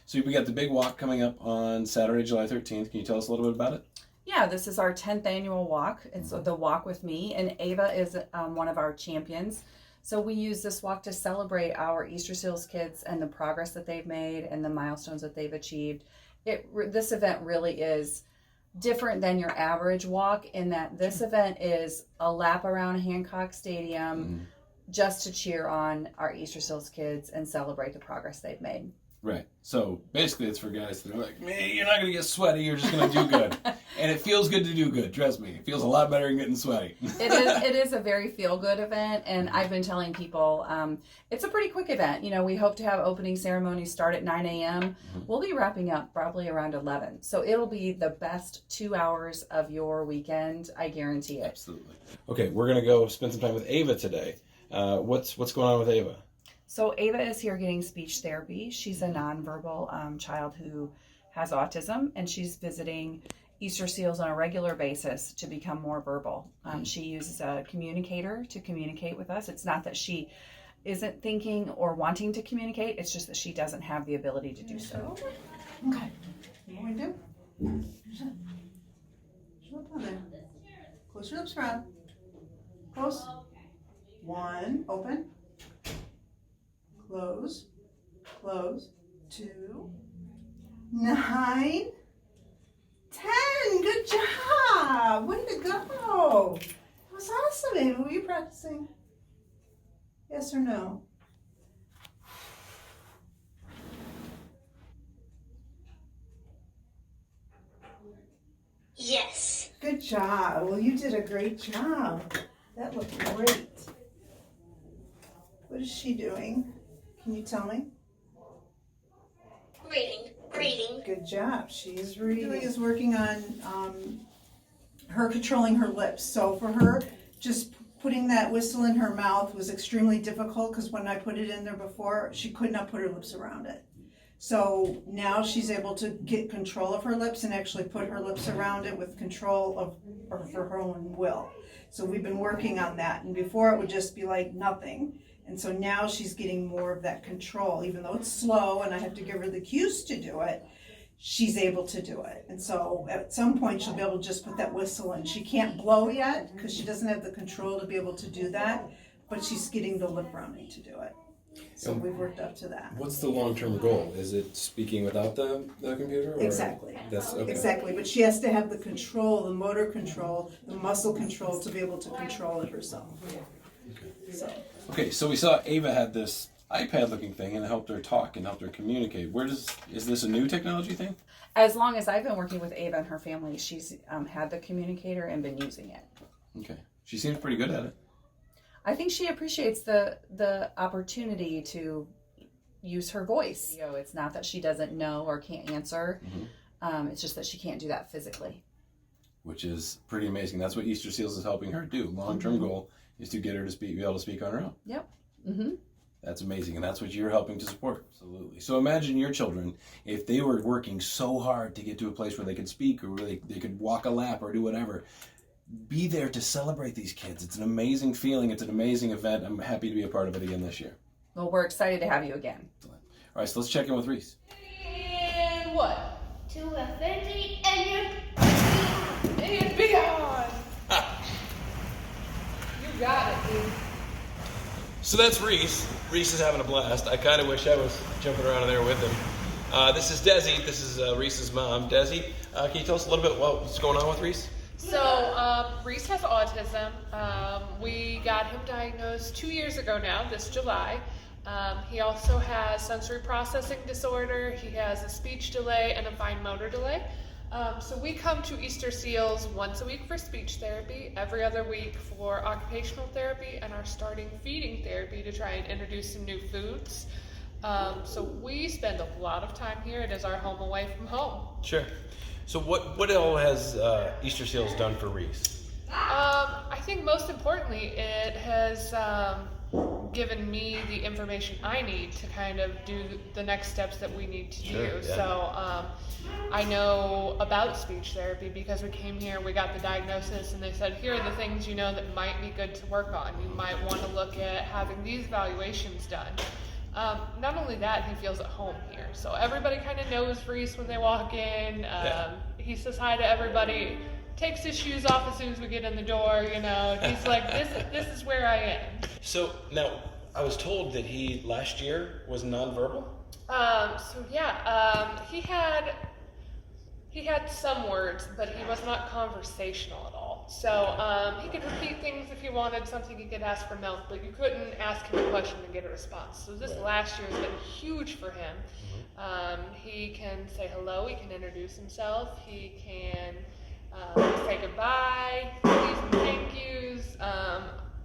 So we got the big walk coming up on Saturday, July 13th. Can you tell us a little bit about it? Yeah, this is our 10th annual walk. It's the Walk With Me, and Ava is one of our champions. So we use this walk to celebrate our Easterseals kids and the progress that they've made and the milestones that they've achieved. This event really is different than your average walk in that this event is a lap around Hancock Stadium just to cheer on our Easterseals kids and celebrate the progress they've made. Right. So basically it's for guys that are like, man, you're not going to get sweaty. You're just going to do good. And it feels good to do good. Trust me. It feels a lot better than getting sweaty. It is a very feel-good event. And I've been telling people it's a pretty quick event. You know, we hope to have opening ceremonies start at 9 a.m. We'll be wrapping up probably around 11. So it'll be the best 2 hours of your weekend. I guarantee it. Absolutely. Okay, we're going to go spend some time with Ava today. What's going on with Ava? So Ava is here getting speech therapy. She's a nonverbal child who has autism, and she's visiting Easterseals on a regular basis to become more verbal. She uses a communicator to communicate with us. It's not that she isn't thinking or wanting to communicate. It's just that she doesn't have the ability to do so. Okay. What we do? Shut up on there. Close your lips, Rob. Close. 1, open. Close. Close. 2, 9, 10. Good job. Way to go. That was awesome, Ava. Were you practicing? Yes or no? Yes. Good job. Well, you did a great job. That looked great. What is she doing? Can you tell me? Reading. Good job. She's reading. Is working on her controlling her lips. So for her, just putting that whistle in her mouth was extremely difficult because when I put it in there before, she could not put her lips around it. So now she's able to get control of her lips and actually put her lips around it with control of her own will. So we've been working on that. And before it would just be like nothing. And so now she's getting more of that control, even though it's slow and I have to give her the cues to do it, she's able to do it. And so at some point she'll be able to just put that whistle in. She can't blow yet because she doesn't have the control to be able to do that, but she's getting the lip rounding to do it. So we've worked up to that. What's the long-term goal? Is it speaking without the computer? Or Exactly. That's okay. Exactly, but she has to have the control, the motor control, the muscle control to be able to control it herself. So. Okay, so we saw Ava had this iPad-looking thing and it helped her talk and helped her communicate. Is this a new technology thing? As long as I've been working with Ava and her family, she's had the communicator and been using it. Okay. She seems pretty good at it. I think she appreciates the opportunity to use her voice. You know, it's not that she doesn't know or can't answer. It's just that she can't do that physically. Which is pretty amazing. That's what Easterseals is helping her do. Long-term goal is to get her to be able to speak on her own. Yep. That's amazing, and that's what you're helping to support. Absolutely. So imagine your children, if they were working so hard to get to a place where they could speak or where they could walk a lap or do whatever. Be there to celebrate these kids. It's an amazing feeling. It's an amazing event. I'm happy to be a part of it again this year. Well, we're excited to have you again. All right, so let's check in with Reese. And what? To infinity and And beyond. You got it, dude. So that's Reese. Reese is having a blast. I kind of wish I was jumping around in there with him. This is Desi. This is Reese's mom. Desi, can you tell us a little bit what's going on with Reese? So, Reese has autism. We got him diagnosed 2 years ago now, this July. He also has sensory processing disorder. He has a speech delay and a fine motor delay. So we come to Easterseals once a week for speech therapy, every other week for occupational therapy, and are starting feeding therapy to try and introduce some new foods. So we spend a lot of time here. It is our home away from home. Sure. So what all has Easterseals done for Reese? I think most importantly, it has given me the information I need to kind of do the next steps that we need to do. Yeah. So I know about speech therapy because we came here, we got the diagnosis, and they said, here are the things you know that might be good to work on. You might want to look at having these evaluations done. Not only that, he feels at home here. So everybody kind of knows Reese when they walk in. He says hi to everybody, takes his shoes off as soon as we get in the door, you know. He's like, this is where I am. So now, I was told that he last year was nonverbal. He had some words, but he was not conversational at all. So he could repeat things if he wanted something. He could ask for milk, but you couldn't ask him a question and get a response. So this last year has been huge for him. He can say hello. He can introduce himself. He can say goodbye, please and thank yous.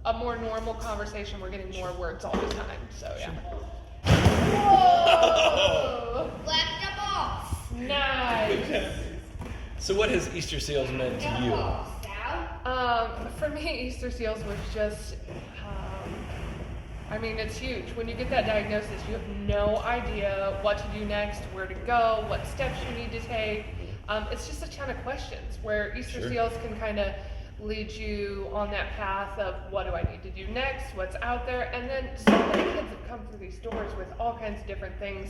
A more normal conversation. We're getting more words all the time. So yeah. Whoa! Left the ball. Nice. So what has Easterseals meant to you? For me, Easterseals was just, I mean, it's huge. When you get that diagnosis, you have no idea what to do next, where to go, what steps you need to take. It's just a ton of questions where Easterseals can kind of lead you on that path of what do I need to do next, what's out there, and then so many kids have come through these doors with all kinds of different things.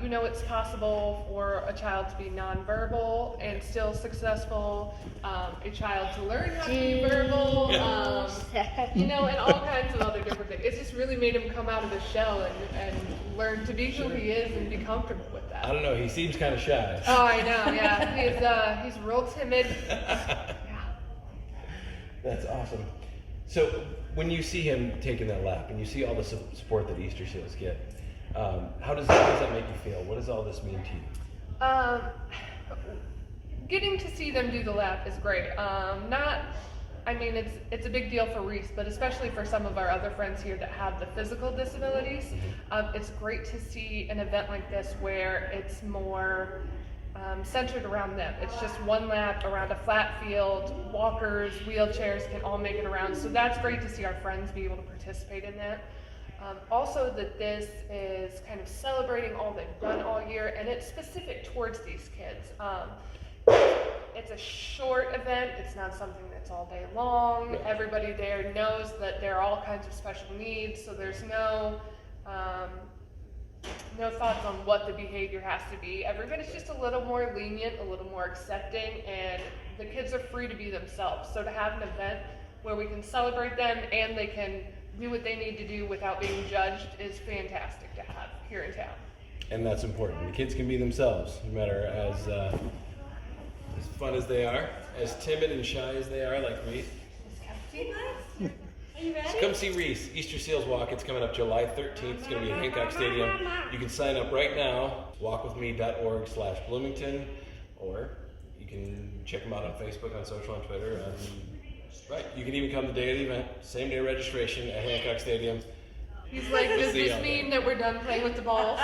You know, it's possible for a child to be nonverbal and still successful, a child to learn how to be verbal, you know, and all kinds of other different things. It's just really made him come out of his shell and learn to be who he is and be comfortable with that. I don't know, he seems kind of shy. Oh, I know, yeah. He's real timid. That's awesome. So when you see him taking that lap and you see all the support that Easterseals get, how does that make you feel? What does all this mean to you? Getting to see them do the lap is great. It's a big deal for Reese, but especially for some of our other friends here that have the physical disabilities. It's great to see an event like this where it's more centered around them. It's just one lap around a flat field. Walkers, wheelchairs can all make it around. So that's great to see our friends be able to participate in that. Also that this is kind of celebrating all they've done all year, and it's specific towards these kids. It's a short event. It's not something that's all day long. Everybody there knows that there are all kinds of special needs, so there's no thoughts on what the behavior has to be. Everybody's just a little more lenient, a little more accepting, and the kids are free to be themselves. So to have an event where we can celebrate them and they can do what they need to do without being judged is fantastic to have here in town. And that's important. The kids can be themselves, no matter as fun as they are, as timid and shy as they are, like Reese. Are you ready? So come see Reese, Easterseals Walk. It's coming up July 13th. It's going to be at Hancock Stadium. You can sign up right now, walkwithme.org/Bloomington, or you can check them out on Facebook, on social, on Twitter. You can even come the day of the event, same day registration at Hancock Stadium. He's like, does this mean that we're done playing with the balls?